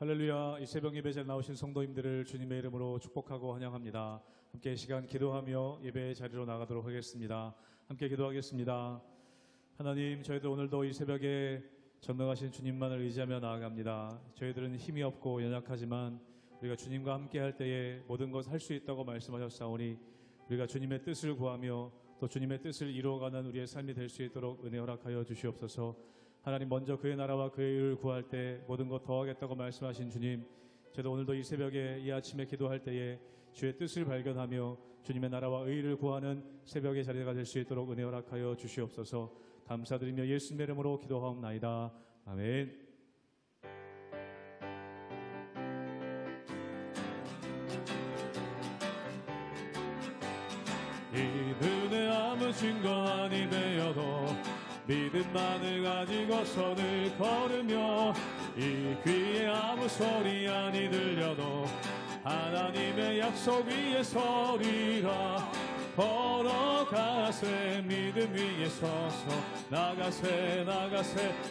할렐루야. 이 새벽 예배에 나오신 성도님들을 주님의 이름으로 축복하고 환영합니다. 함께 이 시간 기도하며 예배의 자리로 나가도록 하겠습니다. 함께 기도하겠습니다. 하나님, 저희들 오늘도 이 새벽에 전능하신 주님만을 의지하며 나아갑니다. 저희들은 힘이 없고 연약하지만 우리가 주님과 함께 할 때에 모든 것을 할 수 있다고 말씀하셨사오니 우리가 주님의 뜻을 구하며 또 주님의 뜻을 이루어가는 우리의 삶이 될 수 있도록 은혜 허락하여 주시옵소서. 하나님, 먼저 그의 나라와 그의 의를 구할 때 모든 것 더하겠다고 말씀하신 주님, 저도 오늘도 이 새벽에 이 아침에 기도할 때에 주의 뜻을 발견하며 주님의 나라와 의를 구하는 새벽의 자리가 될 수 있도록 은혜 허락하여 주시옵소서. 감사드리며 예수님의 이름으로 기도하옵나이다. 아멘. 이 눈에 아무 증거 아니 되어도 믿음만을 가지고 손을 걸으며 이 귀에 아무 소리 아니 들려도 하나님의 약속 위에 서리라. 걸어가세 믿음 위에 서서 나가세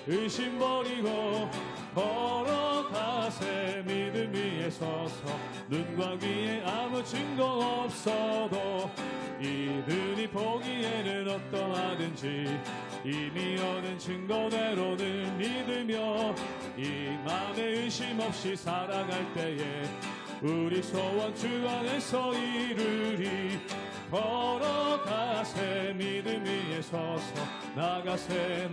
의심 버리고 걸어가세 믿음 위에 서서 눈과 귀에 아무 증거 없어도 이들이 보기에는 어떠하든지 이미 얻은 증거대로를 믿으며 이 맘에 의심 없이 살아갈 때에 우리 소원 주 안에서 이루리. 걸어가세 믿음 위에 서서 나가세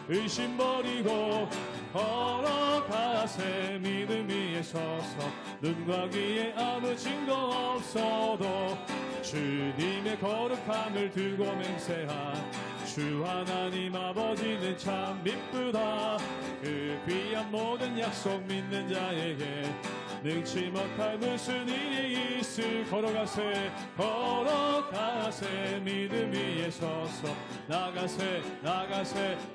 의심 버리고 걸어가세 믿음 위에 서서 눈과 귀에 아무 증거 없어도 주님의 거룩함을 두고 맹세한 주 하나님 아버지는 참 미쁘다. 그 귀한 모든 약속 믿는 자에게 능치 못할 무슨 일이 있을. 걸어가세 믿음 위에 서서 나가세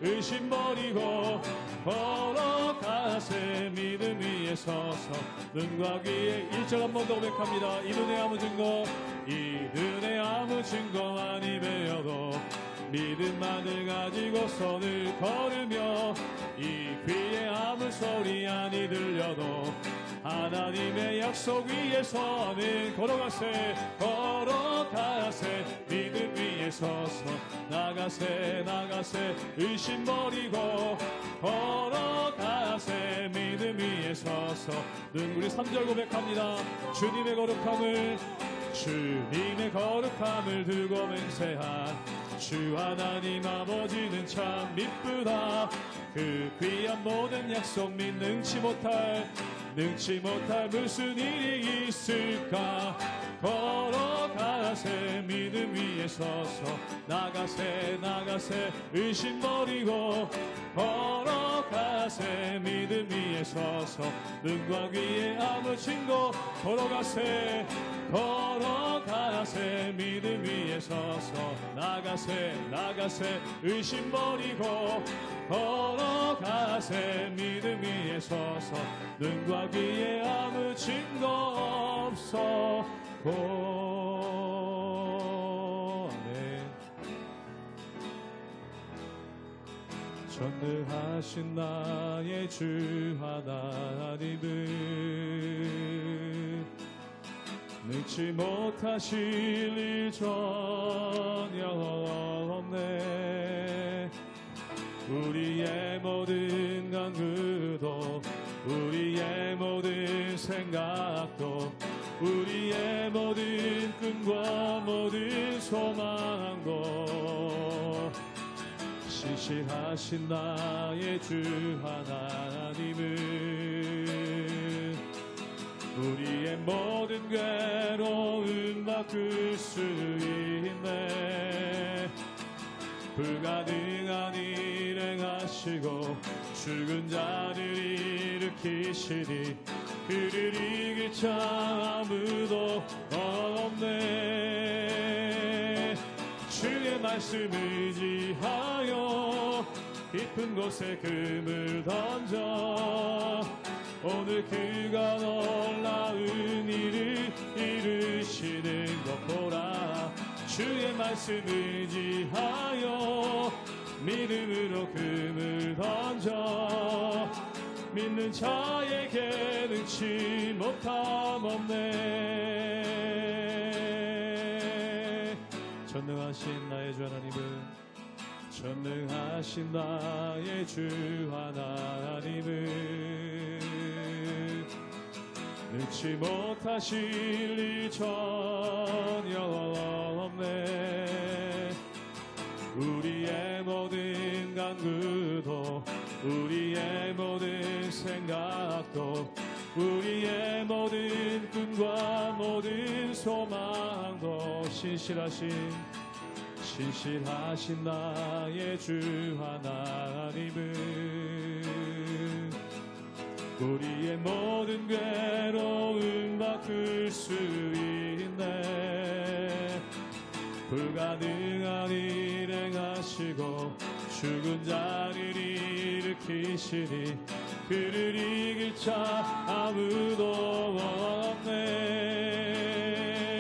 의심 버리고 걸어가세 믿음 위에 서서 눈과 귀에 1절 한 번 더 고백합니다. 이 눈에 아무 증거 아니 되어도 믿음만을 가지고 손을 걸으며 이 귀에 아무 소리 아니 들려도 하나님의 약속 위에 서는 걸어가세 믿음 위에 서서 나가세 의심 버리고 걸어가세 믿음 위에 서서 우리 3절 고백합니다. 주님의 거룩함을 두고 맹세한 주 하나님 아버지는 참 미쁘다. 그 귀한 모든 약속 능치 못할 무슨 일이 있을까. 걸어가세 믿음 위에 서서 나가세 의심 버리고 걸어가세 믿음 위에 서서 눈과 귀에 아무 증거 걸어가세 믿음 위에 서서 나가세 의심 버리고 걸어가세 믿음 위에 서서 눈과 귀에 아무 증거 없어도. 네. 전능하신 나의 주 하나님은 능치 못하실 일 전혀 없네. 우리의 모든 간구도 우리의 모든 생각도 우리의 모든 꿈과 모든 소망도 신실하신 나의 주 하나님은 우리의 모든 괴로움 바꿀 수 있네. 불가능한 일 행하시고 죽은 자를 일으키시니 그를 이길 자 아무도 없네. 주의 말씀 의지하여 깊은 곳에 금을 던져 오늘 그가 놀라운 일을 이루시는 것 보라. 주의 말씀 의지하여 믿음으로 금을 던져 믿는 자에게 능치 못함 없네. 전능하신 나의 주 하나님은 전능하신 나의 주 하나님은 능치 못하실 일 전혀 없네. 우리의 모든 간구도 우리의 모든 생각도 우리의 모든 꿈과 모든 소망도 신실하신 나의 주 하나님은 우리의 모든 괴로움 바꿀 수 있네. 불가능한 일 행하시고 죽은 자를 일으키시니 그를 이길 자 아무도 없네.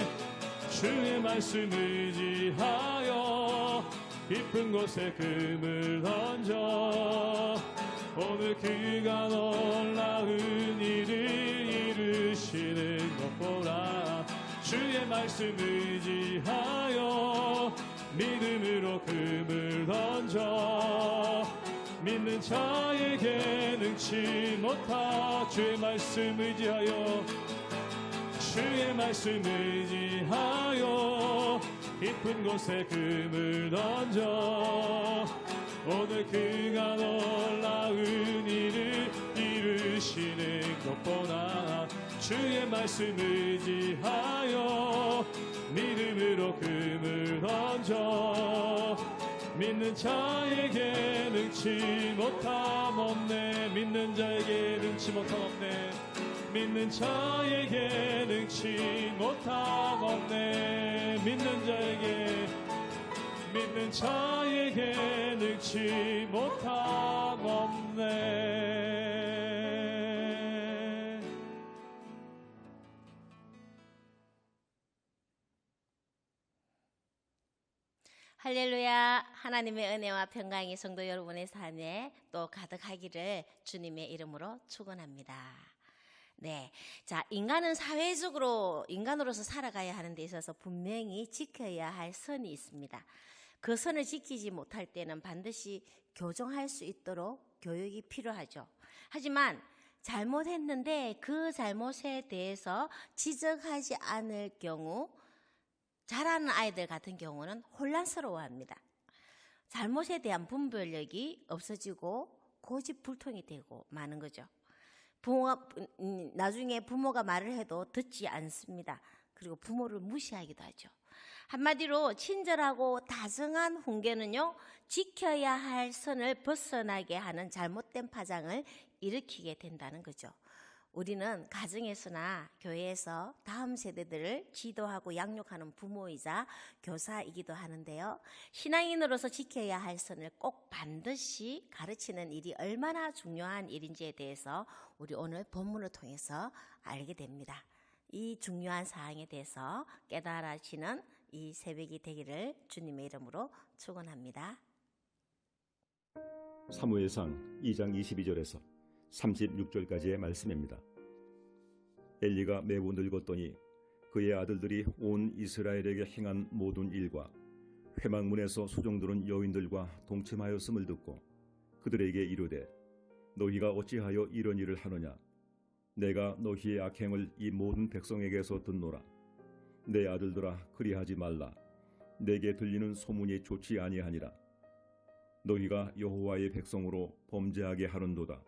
주의 말씀 의지하여 깊은 곳에 금을 던져 오늘 그가 놀라운 일을 이루시는 것 보라. 주의 말씀 의지하여 믿음으로 금을 던져 믿는 자에게 능치 못하. 주의 말씀 의지하여 주의 말씀 의지하여 깊은 곳에 금을 던져 오늘 그가 놀라운 일을 이루시는 것 보나. 주의 말씀 의지하여 믿음으로 금을 던져 믿는 자에게 능치 못함 없네. 믿는 자에게 능치 못함 없네. 믿는 자에게 능치 못함 없네. 믿는 자에게 능치 못함 없네. 할렐루야. 하나님의 은혜와 평강이 성도 여러분의 삶에 또 가득하기를 주님의 이름으로 축원합니다. 네, 자, 인간은 사회적으로 인간으로서 살아가야 하는 데 있어서 분명히 지켜야 할 선이 있습니다. 그 선을 지키지 못할 때는 반드시 교정할 수 있도록 교육이 필요하죠. 하지만 잘못했는데 그 잘못에 대해서 지적하지 않을 경우 자라는 아이들 같은 경우는 혼란스러워합니다. 잘못에 대한 분별력이 없어지고 고집불통이 되고 마는 거죠. 나중에 부모가 말을 해도 듣지 않습니다. 그리고 부모를 무시하기도 하죠. 한마디로 친절하고 다정한 훈계는요, 지켜야 할 선을 벗어나게 하는 잘못된 파장을 일으키게 된다는 거죠. 우리는 가정에서나 교회에서 다음 세대들을 지도하고 양육하는 부모이자 교사이기도 하는데요. 신앙인으로서 지켜야 할 선을 꼭 반드시 가르치는 일이 얼마나 중요한 일인지에 대해서 우리 오늘 본문을 통해서 알게 됩니다. 이 중요한 사항에 대해서 깨달아지는 이 새벽이 되기를 주님의 이름으로 축원합니다. 사무엘상 2장 22절에서 36절까지의 말씀입니다. 엘리가 매우 늙었더니 그의 아들들이 온 이스라엘에게 행한 모든 일과 회막문에서 수종들은 여인들과 동침하였음을 듣고 그들에게 이르되 너희가 어찌하여 이런 일을 하느냐. 내가 너희의 악행을 이 모든 백성에게서 듣노라. 내 아들들아 그리하지 말라. 내게 들리는 소문이 좋지 아니하니라. 너희가 여호와의 백성으로 범죄하게 하는도다.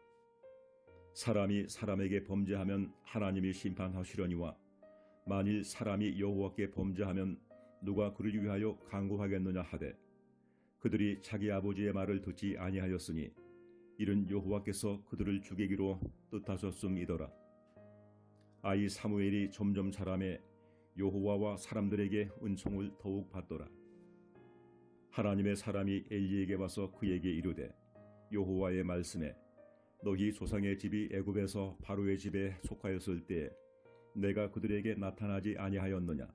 사람이 사람에게 범죄하면 하나님이 심판하시려니와 만일 사람이 여호와께 범죄하면 누가 그를 위하여 강구하겠느냐 하되 그들이 자기 아버지의 말을 듣지 아니하였으니 이는 여호와께서 그들을 죽이기로 뜻하셨음이더라. 아이 사무엘이 점점 자라매 여호와와 사람들에게 은총을 더욱 받더라. 하나님의 사람이 엘리에게 와서 그에게 이르되 여호와의 말씀에 너희 조상의 집이 애굽에서 바로의 집에 속하였을 때에 내가 그들에게 나타나지 아니하였느냐.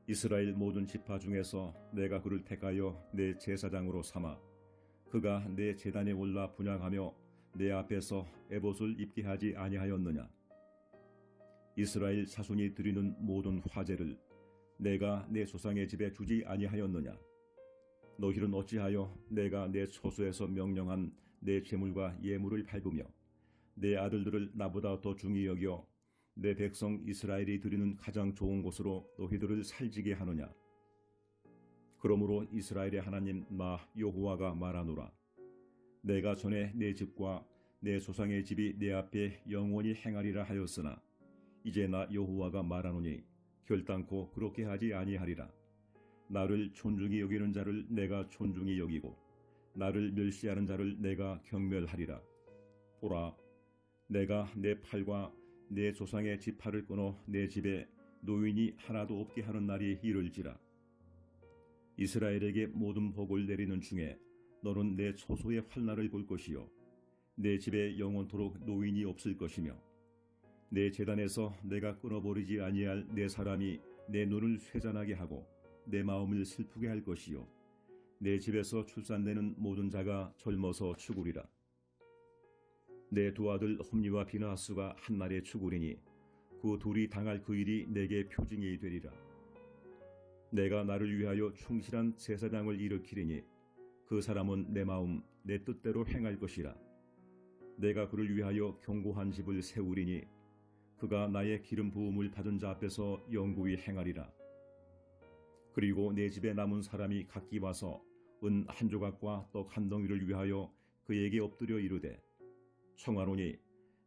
이스라엘 모든 지파 중에서 내가 그를 택하여 내 제사장으로 삼아 그가 내 제단에 올라 분향하며 내 앞에서 에봇을 입게 하지 아니하였느냐? 이스라엘 자손이 드리는 모든 화제를 내가 내 조상의 집에 주지 아니하였느냐? 너희는 어찌하여 내가 내 초소에서 명령한 내 제물과 예물을 밟으며 내 아들들을 나보다 더 중히 여겨 내 백성 이스라엘이 드리는 가장 좋은 곳으로 너희들을 살지게 하느냐? 그러므로 이스라엘의 하나님 나 여호와가 말하노라. 내가 전에 내 집과 내 조상의 집이 내 앞에 영원히 행하리라 하였으나 이제 나 여호와가 말하노니 결단코 그렇게 하지 아니하리라. 나를 존중히 여기는 자를 내가 존중히 여기고 나를 멸시하는 자를 내가 경멸하리라. 보라, 내가 내 팔과 내 조상의 지팔을 끊어 내 집에 노인이 하나도 없게 하는 날이 이를지라. 이스라엘에게 모든 복을 내리는 중에 너는 내 초소의 환난을 볼 것이요 내 집에 영원토록 노인이 없을 것이며 내 제단에서 내가 끊어버리지 아니할 내 사람이 내 눈을 쇠잔하게 하고 내 마음을 슬프게 할 것이요 내 집에서 출산되는 모든 자가 젊어서 죽으리라. 내 두 아들 홈니와 비나하스가 한 날에 죽으리니 그 둘이 당할 그 일이 내게 표징이 되리라. 내가 나를 위하여 충실한 제사장을 일으키리니 그 사람은 내 마음 내 뜻대로 행할 것이라. 내가 그를 위하여 견고한 집을 세우리니 그가 나의 기름 부음을 받은 자 앞에서 영구히 행하리라. 그리고 내 집에 남은 사람이 각기 와서 은 한 조각과 떡 한 덩이를 위하여 그에게 엎드려 이르되 청하노니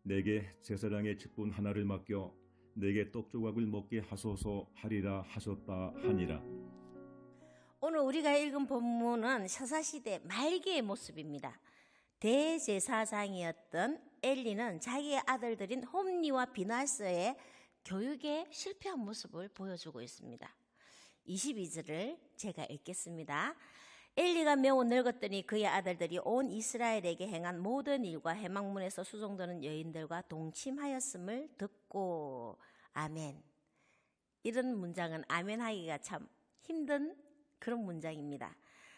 내게 제사장의 직분 하나를 맡겨 내게 떡 조각을 먹게 하소서 하리라 하셨다 하니라. 오늘 우리가 읽은 본문은 사사시대 말기의 모습입니다. 대제사장이었던 엘리는 자기의 아들들인 홈니와 비나스의 교육에 실패한 모습을 보여주고 있습니다. 22절을 제가 읽겠습니다. 엘리가 매우 늙었더니 그의 아들들이 온 이스라엘에게 행한 모든 일과 해망문에서 수종드는 여인들과 동침하였음을 듣고. 아멘. 이런 문장은 아멘 하기가 참 힘든 그런 문장입니다.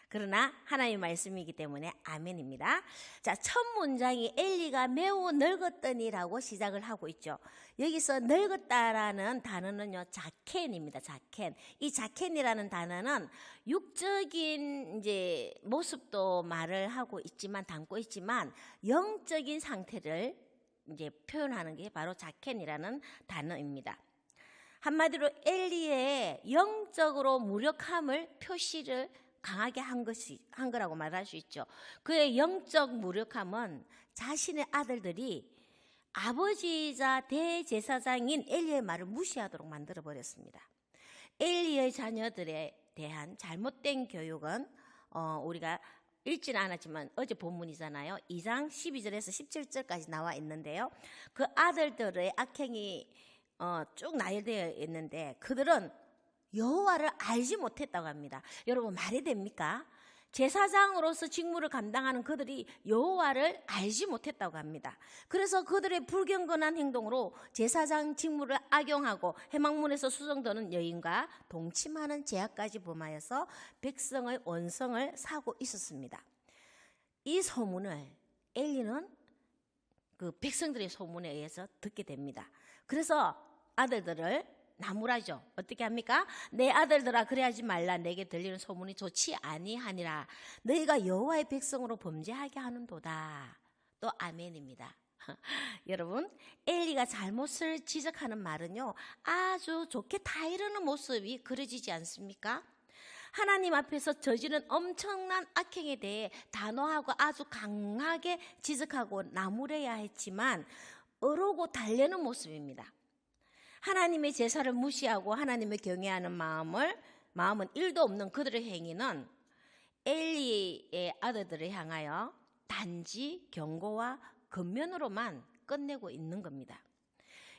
그러나 하나님의 말씀이기 때문에 아멘입니다. 자, 첫 문장이 엘리가 매우 늙었더니라고 시작을 하고 있죠. 여기서 늙었다라는 단어는요, 자켄입니다. 자켄. 이 자켄이라는 단어는 육적인 이제 모습도 말을 하고 있지만 담고 있지만 영적인 상태를 이제 표현하는 게 바로 자켄이라는 단어입니다. 한마디로 엘리의 영적으로 무력함을 표시를 강하게 한 거라고 말할 수 있죠. 그의 영적 무력함은 자신의 아들들이 아버지이자 대제사장인 엘리의 말을 무시하도록 만들어버렸습니다. 엘리의 자녀들에 대한 잘못된 교육은 우리가 읽지는 않았지만 어제 본문이잖아요. 2장 12절에서 17절까지 나와 있는데요. 그 아들들의 악행이 쭉 나열되어 있는데 그들은 여호와를 알지 못했다고 합니다. 여러분 말이 됩니까? 제사장으로서 직무를 감당하는 그들이 여호와를 알지 못했다고 합니다. 그래서 그들의 불경건한 행동으로 제사장 직무를 악용하고 해망문에서 수종드는 여인과 동침하는 죄악까지 범하여서 백성의 원성을 사고 있었습니다. 이 소문을 엘리는 그 백성들의 소문에 의해서 듣게 됩니다. 그래서 아들들을 나무라죠. 어떻게 합니까? 내 아들들아 그래하지 말라. 내게 들리는 소문이 좋지 아니하니라. 너희가 여호와의 백성으로 범죄하게 하는도다. 또 아멘입니다. 여러분, 엘리가 잘못을 지적하는 말은요, 아주 좋게 다 이루는 모습이 그려지지 않습니까? 하나님 앞에서 저지른 엄청난 악행에 대해 단호하고 아주 강하게 지적하고 나무래야 했지만 어르고 달래는 모습입니다. 하나님의 제사를 무시하고 하나님을 경외하는 마음은 1도 없는 그들의 행위는 엘리의 아들들을 향하여 단지 경고와 권면으로만 끝내고 있는 겁니다.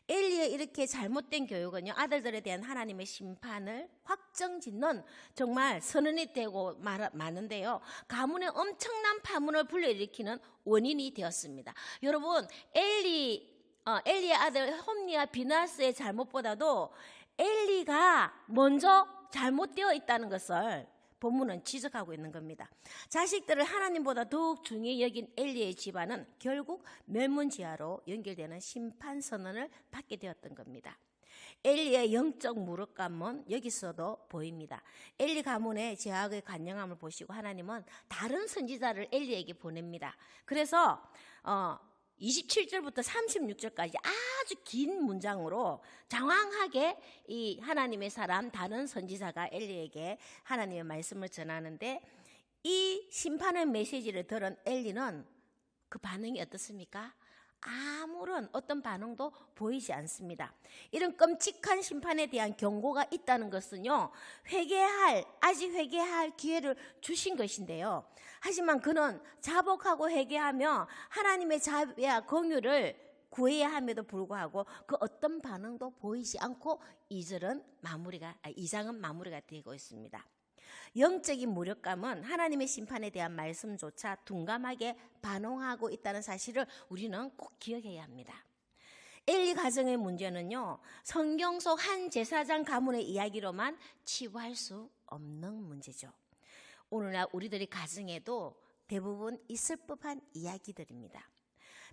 엘리의 이렇게 잘못된 교육은요, 아들들에 대한 하나님의 심판을 확정짓는 정말 선언이 되고 마는데요, 가문의 엄청난 파문을 불러일으키는 원인이 되었습니다. 여러분, 엘리의 아들 홈니와 비나스의 잘못보다도 엘리가 먼저 잘못되어 있다는 것을 본문은 지적하고 있는 겁니다. 자식들을 하나님보다 더욱 중요히 여긴 엘리의 집안은 결국 멸문지하로 연결되는 심판 선언을 받게 되었던 겁니다. 엘리의 영적 무력감은 여기서도 보입니다. 엘리 가문의 제약의 간영함을 보시고 하나님은 다른 선지자를 엘리에게 보냅니다. 그래서 27절부터 36절까지 아주 긴 문장으로 장황하게 이 하나님의 사람 다른 선지자가 엘리에게 하나님의 말씀을 전하는데, 이 심판의 메시지를 들은 엘리는 그 반응이 어떻습니까? 아무런 어떤 반응도 보이지 않습니다. 이런 끔찍한 심판에 대한 경고가 있다는 것은요, 아직 회개할 기회를 주신 것인데요. 하지만 그는 자복하고 회개하며 하나님의 자비와 긍휼을 구해야 함에도 불구하고 그 어떤 반응도 보이지 않고 2장은 마무리가 되고 있습니다. 영적인 무력감은 하나님의 심판에 대한 말씀조차 둔감하게 반응하고 있다는 사실을 우리는 꼭 기억해야 합니다. 엘리 가정의 문제는요, 성경 속 한 제사장 가문의 이야기로만 치부할 수 없는 문제죠. 오늘날 우리들의 가정에도 대부분 있을 법한 이야기들입니다.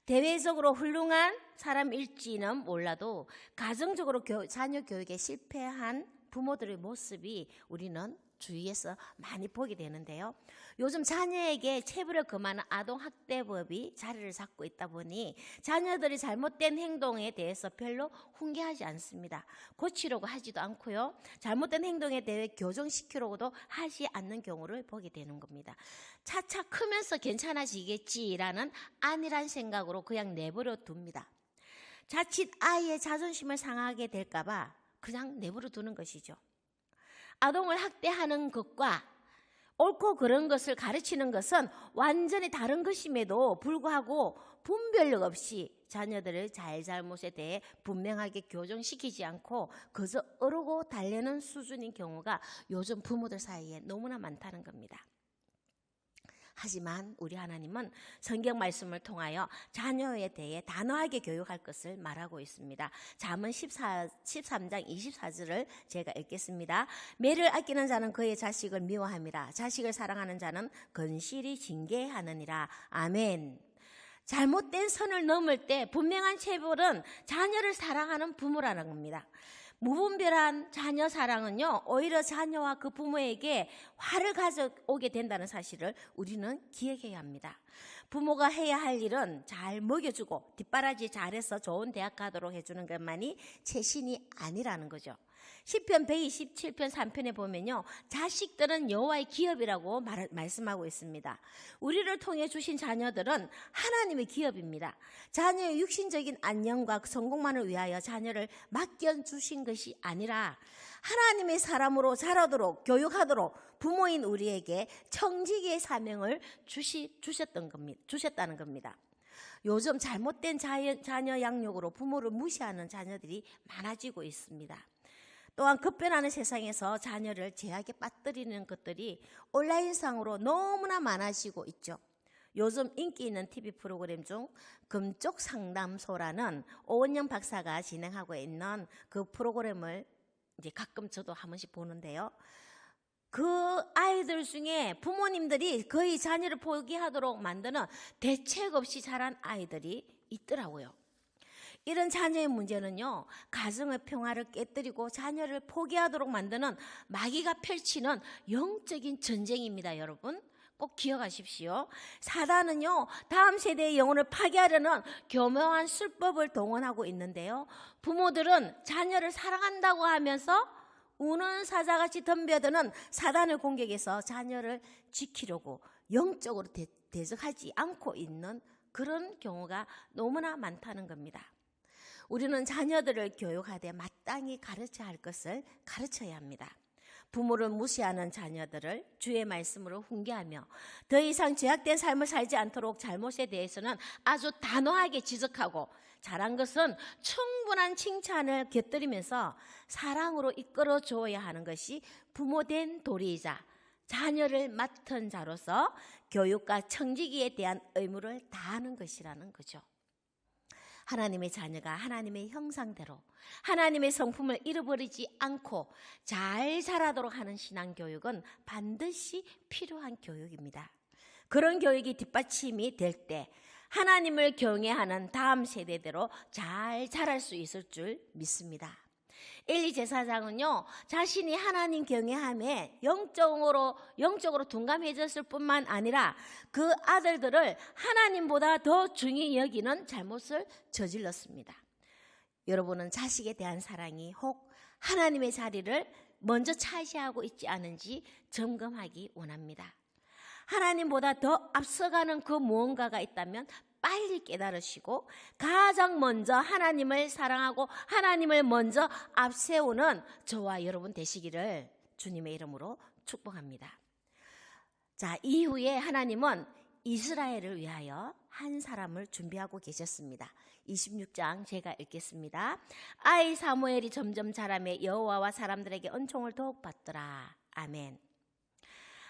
대외적으로 훌륭한 사람일지는 몰라도 가정적으로 자녀 교육에 실패한 부모들의 모습이 우리는 주위에서 많이 보게 되는데요. 요즘 자녀에게 체벌을 금하는 아동학대법이 자리를 잡고 있다 보니 자녀들이 잘못된 행동에 대해서 별로 훈계하지 않습니다. 고치려고 하지도 않고요. 잘못된 행동에 대해 교정시키려고도 하지 않는 경우를 보게 되는 겁니다. 차차 크면서 괜찮아지겠지라는 안일한 생각으로 그냥 내버려 둡니다. 자칫 아이의 자존심을 상하게 될까 봐 그냥 내버려 두는 것이죠. 아동을 학대하는 것과 옳고 그런 것을 가르치는 것은 완전히 다른 것임에도 불구하고 분별력 없이 자녀들의 잘잘못에 대해 분명하게 교정시키지 않고 그저 어르고 달래는 수준인 경우가 요즘 부모들 사이에 너무나 많다는 겁니다. 하지만 우리 하나님은 성경 말씀을 통하여 자녀에 대해 단호하게 교육할 것을 말하고 있습니다. 잠언 13장 24절을 제가 읽겠습니다. 매를 아끼는 자는 그의 자식을 미워함이라. 자식을 사랑하는 자는 건실히 징계하느니라. 아멘. 잘못된 선을 넘을 때 분명한 체벌은 자녀를 사랑하는 부모라는 겁니다. 무분별한 자녀 사랑은요, 오히려 자녀와 그 부모에게 화를 가져오게 된다는 사실을 우리는 기억해야 합니다. 부모가 해야 할 일은 잘 먹여주고 뒷바라지 잘해서 좋은 대학 가도록 해주는 것만이 최신이 아니라는 거죠. 시편 127편 3편에 보면요, 자식들은 여호와의 기업이라고 말씀하고 있습니다. 우리를 통해 주신 자녀들은 하나님의 기업입니다. 자녀의 육신적인 안녕과 성공만을 위하여 자녀를 맡겨주신 것이 아니라 하나님의 사람으로 자라도록 교육하도록 부모인 우리에게 청지기의 사명을 주셨다는 겁니다. 요즘 잘못된 자녀 양육으로 부모를 무시하는 자녀들이 많아지고 있습니다. 또한 급변하는 세상에서 자녀를 제약에 빠뜨리는 것들이 온라인상으로 너무나 많아지고 있죠. 요즘 인기 있는 TV 프로그램 중 금쪽 상담소라는 오은영 박사가 진행하고 있는 그 프로그램을 이제 가끔 저도 한 번씩 보는데요. 그 아이들 중에 부모님들이 거의 자녀를 포기하도록 만드는 대책 없이 자란 아이들이 있더라고요. 이런 자녀의 문제는요, 가정의 평화를 깨뜨리고 자녀를 포기하도록 만드는 마귀가 펼치는 영적인 전쟁입니다, 여러분. 꼭 기억하십시오. 사단은요, 다음 세대의 영혼을 파괴하려는 교묘한 술법을 동원하고 있는데요. 부모들은 자녀를 사랑한다고 하면서 우는 사자같이 덤벼드는 사단의 공격에서 자녀를 지키려고 영적으로 대적하지 않고 있는 그런 경우가 너무나 많다는 겁니다. 우리는 자녀들을 교육하되 마땅히 가르쳐야 할 것을 가르쳐야 합니다. 부모를 무시하는 자녀들을 주의 말씀으로 훈계하며 더 이상 죄악된 삶을 살지 않도록 잘못에 대해서는 아주 단호하게 지적하고 잘한 것은 충분한 칭찬을 곁들이면서 사랑으로 이끌어 줘야 하는 것이 부모된 도리이자 자녀를 맡은 자로서 교육과 청지기에 대한 의무를 다하는 것이라는 거죠. 하나님의 자녀가 하나님의 형상대로 하나님의 성품을 잃어버리지 않고 잘 자라도록 하는 신앙교육은 반드시 필요한 교육입니다. 그런 교육이 뒷받침이 될 때 하나님을 경외하는 다음 세대대로 잘 자랄 수 있을 줄 믿습니다. 엘리 제사장은요, 자신이 하나님 경외함에 영적으로 둔감해졌을 뿐만 아니라 그 아들들을 하나님보다 더 중히 여기는 잘못을 저질렀습니다. 여러분은 자식에 대한 사랑이 혹 하나님의 자리를 먼저 차지하고 있지 않은지 점검하기 원합니다. 하나님보다 더 앞서가는 그 무언가가 있다면 빨리 깨달으시고 가장 먼저 하나님을 사랑하고 하나님을 먼저 앞세우는 저와 여러분 되시기를 주님의 이름으로 축복합니다. 자, 이후에 하나님은 이스라엘을 위하여 한 사람을 준비하고 계셨습니다. 26장 제가 읽겠습니다. 아이 사무엘이 점점 자라매 여호와와 사람들에게 은총을 더욱 받더라. 아멘.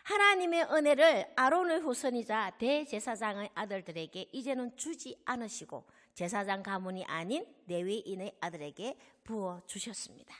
하나님의 은혜를 아론의 후손이자 대제사장의 아들들에게 이제는 주지 않으시고 제사장 가문이 아닌 레위인의 아들에게 부어주셨습니다.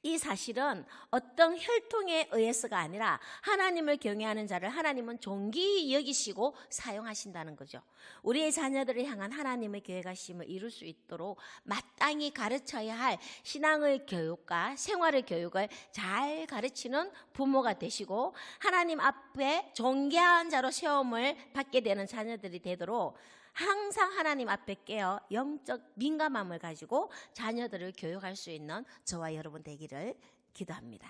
이 사실은 어떤 혈통에 의해서가 아니라 하나님을 경외하는 자를 하나님은 존귀히 여기시고 사용하신다는 거죠. 우리의 자녀들을 향한 하나님의 계획하심을 이룰 수 있도록 마땅히 가르쳐야 할 신앙의 교육과 생활의 교육을 잘 가르치는 부모가 되시고 하나님 앞에 존귀한 자로 세움을 받게 되는 자녀들이 되도록 항상 하나님 앞에 깨어 영적 민감함을 가지고 자녀들을 교육할 수 있는 저와 여러분 되기를 기도합니다.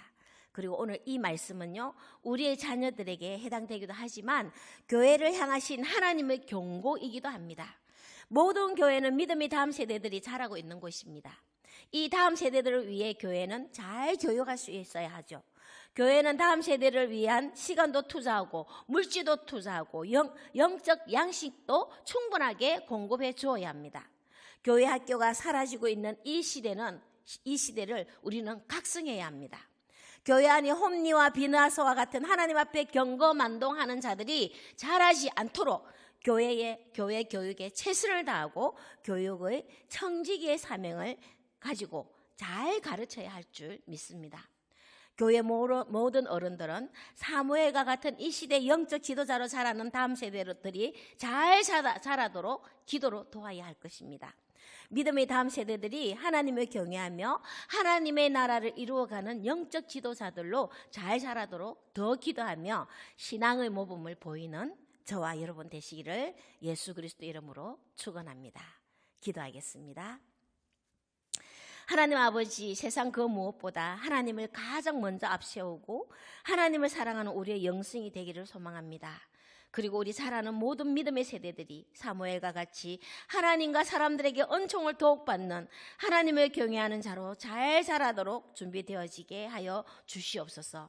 그리고 오늘 이 말씀은요, 우리의 자녀들에게 해당되기도 하지만 교회를 향하신 하나님의 경고이기도 합니다. 모든 교회는 믿음의 다음 세대들이 자라고 있는 곳입니다. 이 다음 세대들을 위해 교회는 잘 교육할 수 있어야 하죠. 교회는 다음 세대를 위한 시간도 투자하고 물질도 투자하고 영적 양식도 충분하게 공급해 주어야 합니다. 교회 학교가 사라지고 있는 이 시대를 우리는 각성해야 합니다. 교회 안에 홈리와 비나서와 같은 하나님 앞에 경거만동하는 자들이 자라지 않도록 교회 교육에 최선을 다하고 교육의 청지기의 사명을 가지고 잘 가르쳐야 할 줄 믿습니다. 교회 모든 어른들은 사무엘과 같은 이 시대 영적 지도자로 자라는 다음 세대들이 잘 자라도록 기도로 도와야 할 것입니다. 믿음의 다음 세대들이 하나님을 경외하며 하나님의 나라를 이루어가는 영적 지도자들로 잘 자라도록 더 기도하며 신앙의 모범을 보이는 저와 여러분 되시기를 예수 그리스도 이름으로 축원합니다. 기도하겠습니다. 하나님 아버지, 세상 그 무엇보다 하나님을 가장 먼저 앞세우고 하나님을 사랑하는 우리의 영성이 되기를 소망합니다. 그리고 우리 자라는 모든 믿음의 세대들이 사무엘과 같이 하나님과 사람들에게 은총을 더욱 받는 하나님을 경외하는 자로 잘 자라도록 준비되어지게 하여 주시옵소서.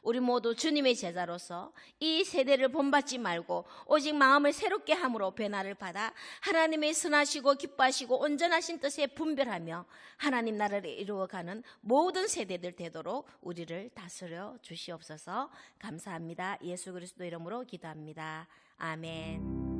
우리 모두 주님의 제자로서 이 세대를 본받지 말고 오직 마음을 새롭게 함으로 변화를 받아 하나님의 선하시고 기뻐하시고 온전하신 뜻에 분별하며 하나님 나라를 이루어가는 모든 세대들 되도록 우리를 다스려 주시옵소서. 감사합니다. 예수 그리스도 이름으로 기도합니다. 아멘.